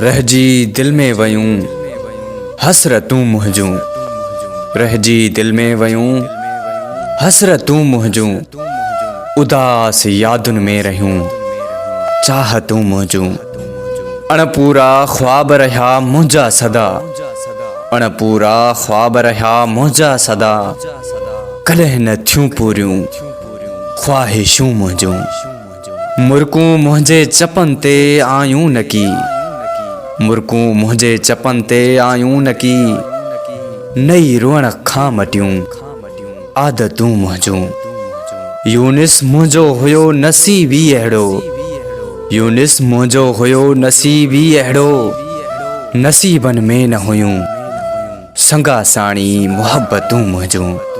रहजी दिल में वयूं हसरतूं मुंहिंजूं, रहजी दिल में वयूं हसरतूं मुंहिंजूं, उदास यादुनि में रहियूं चाहतूं मुंहिंजूं। अणपूरा ख्वाब रहिया मुंहिंजा सदा, अणपूरा ख्वाब रहिया मुंहिंजा सदा, कॾहिं न थियूं पूरियूं ख्वाहिशूं मुंहिंजूं। मुर्कूं मुंहिंजे चपनि ते आयूं न की, मुर्कूं मुंहिंजे चपनि ते आयूं न की, नई रुअण खां मटियूं आदतूं मुंहिंजूं। यूनिस मुंहिंजो हुयो नसीब ई अहिड़ो, यूनिस मुंहिंजो हुयो नसीब ई अहिड़ो, नसीबनि में न हुयूं संगा साणी मुहबतूं मुंहिंजूं।